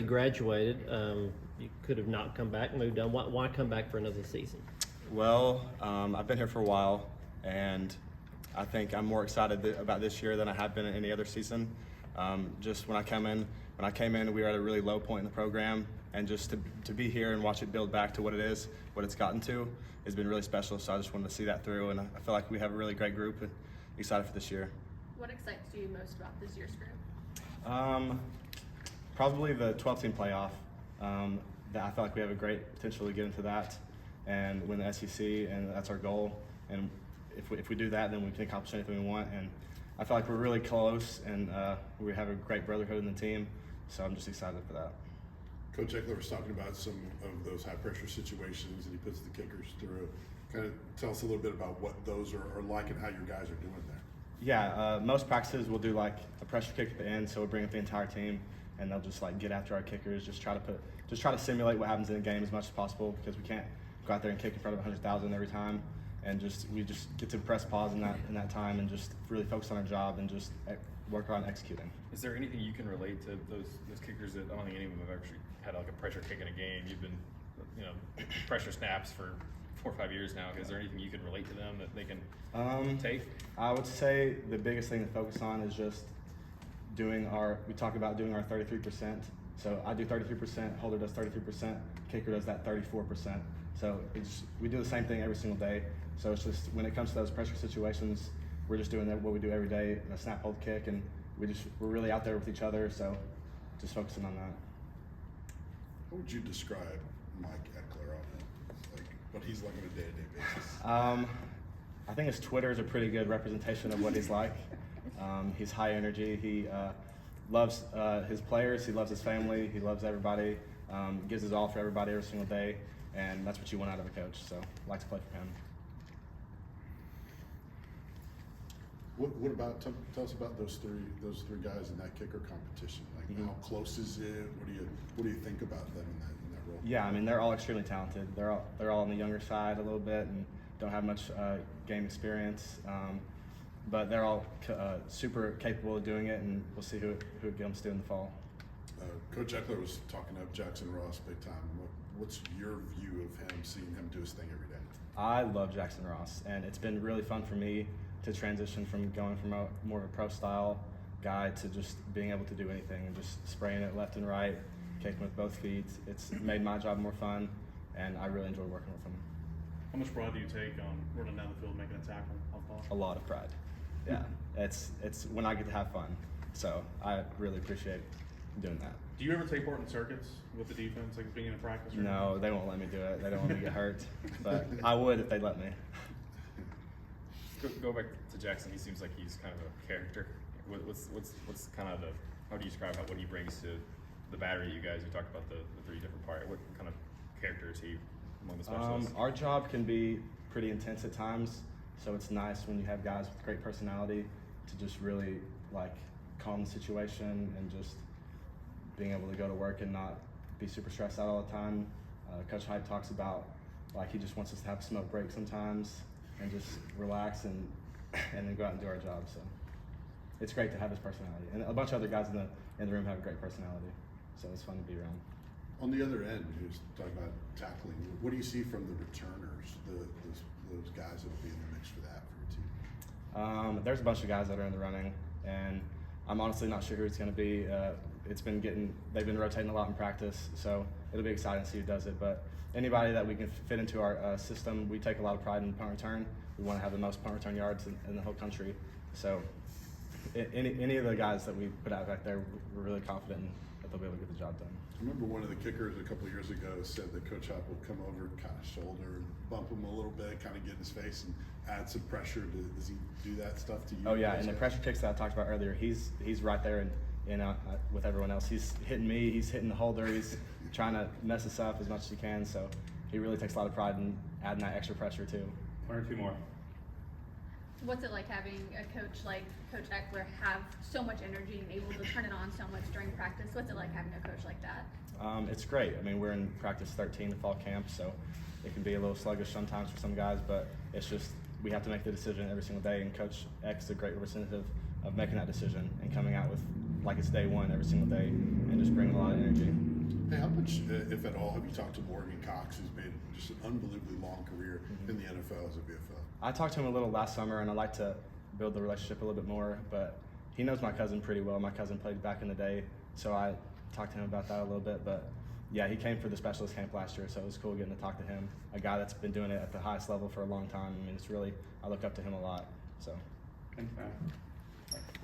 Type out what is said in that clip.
You graduated. You could have not come back, moved on. Why come back for another season? Well, I've been here for a while, and I think I'm more excited about this year than I have been in any other season. Just when I came in, we were at a really low point in the program, and just to be here and watch it build back to what it is, what it's gotten to, has been really special. So I just wanted to see that through, and I feel like we have a really great group, and excited for this year. What excites you most about this year's group? Probably the 12-team playoff. I feel like we have a great potential to get into that and win the SEC, and that's our goal. And if we do that, then we can accomplish anything we want. And I feel like we're really close, and we have a great brotherhood in the team. So I'm just excited for that. Coach Eckler was talking about some of those high-pressure situations, and he puts the kickers through. Kind of tell us a little bit about what those are like and how your guys are doing there. Yeah, most practices we'll do like a pressure kick at the end, so we'll bring up the entire team, and they'll just like get after our kickers, just try to simulate what happens in a game as much as possible, because we can't go out there and kick in front of 100,000 every time, and we just get to press pause in that time and just really focus on our job and just work on executing. Is there anything you can relate to those kickers that I don't think any of them have actually had like a pressure kick in a game? You've been, pressure snaps for 4 or 5 years now. Is there anything you can relate to them that they can take? I would say the biggest thing to focus on is just we talk about doing our 33%. So I do 33%, Holder does 33%, kicker does that 34%. So we do the same thing every single day. So it's just when it comes to those pressure situations, we're just doing what we do every day, a snap, hold, kick, and we're really out there with each other. So just focusing on that. How would you describe Mike Eckler on what he's like on a day-to-day basis? I think his Twitter is a pretty good representation of what he's like. He's high energy. He loves his players. He loves his family. He loves everybody. Gives his all for everybody every single day, and that's what you want out of a coach. So I like to play for him. What about tell us about those three guys in that kicker competition? Like how close is it? What do you think about them in that role? Yeah, I mean they're all extremely talented. They're all on the younger side a little bit and don't have much game experience, but they're all super capable of doing it, and we'll see who it comes to in the fall. Coach Eckler was talking up Jackson Ross big time. What's your view of him, seeing him do his thing every day? I love Jackson Ross, and it's been really fun for me to transition from going from more of a pro style guy to just being able to do anything and just spraying it left and right, kicking with both feet. It's made my job more fun, and I really enjoy working with him. How much pride do you take on running down the field, making a tackle off ball? A lot of pride. Yeah, it's when I get to have fun. So I really appreciate doing that. Do you ever take part in circuits with the defense, like being in a practice? Or No, they won't let me do it. They don't want me to get hurt, but I would if they'd let me. Go back to Jackson. He seems like he's kind of a character. What's kind of how do you describe what he brings to the battery? You guys, you talked about the 3 different parts. What kind of character is he among the specialists? Our job can be pretty intense at times, so it's nice when you have guys with great personality to just really like calm the situation and just being able to go to work and not be super stressed out all the time. Coach Hyde talks about like he just wants us to have a smoke break sometimes and just relax and then go out and do our job. So it's great to have his personality, and a bunch of other guys in the room have a great personality. So it's fun to be around. On the other end, you was talking about tackling. What do you see from the returners, those guys that will be in the mix for that for your team? There's a bunch of guys that are in the running, and I'm honestly not sure who it's going to be. They've been rotating a lot in practice, so it'll be exciting to see who does it. But anybody that we can fit into our system, we take a lot of pride in punt return. We want to have the most punt return yards in the whole country. So any of the guys that we put out back there, we're really confident that they'll be able to get the job done. I remember one of the kickers a couple of years ago said that Coach Hop would come over and kind of shoulder and bump him a little bit, kind of get in his face and add some pressure. Does he do that stuff to you? Oh yeah, and the pressure kicks that I talked about earlier, he's right there and with everyone else. He's hitting me, he's hitting the holder, he's trying to mess us up as much as he can. So he really takes a lot of pride in adding that extra pressure too. 1 or 2 more. What's it like having a coach like Coach Eckler have so much energy and able to turn it on so much during practice? What's it like having a coach like that? It's great. I mean, we're in practice 13 in fall camp, so it can be a little sluggish sometimes for some guys, but it's just we have to make the decision every single day, and Coach X is a great representative of making that decision and coming out with like it's day one every single day and just bringing a lot of energy. if at all, have you talked to Morgan Cox, who's made just an unbelievably long career in the NFL as a VFL? I talked to him a little last summer, and I'd like to build the relationship a little bit more, but he knows my cousin pretty well. My cousin played back in the day, so I talked to him about that a little bit. But yeah, he came for the specialist camp last year, so it was cool getting to talk to him, a guy that's been doing it at the highest level for a long time. I mean, I look up to him a lot. So. Thanks, man.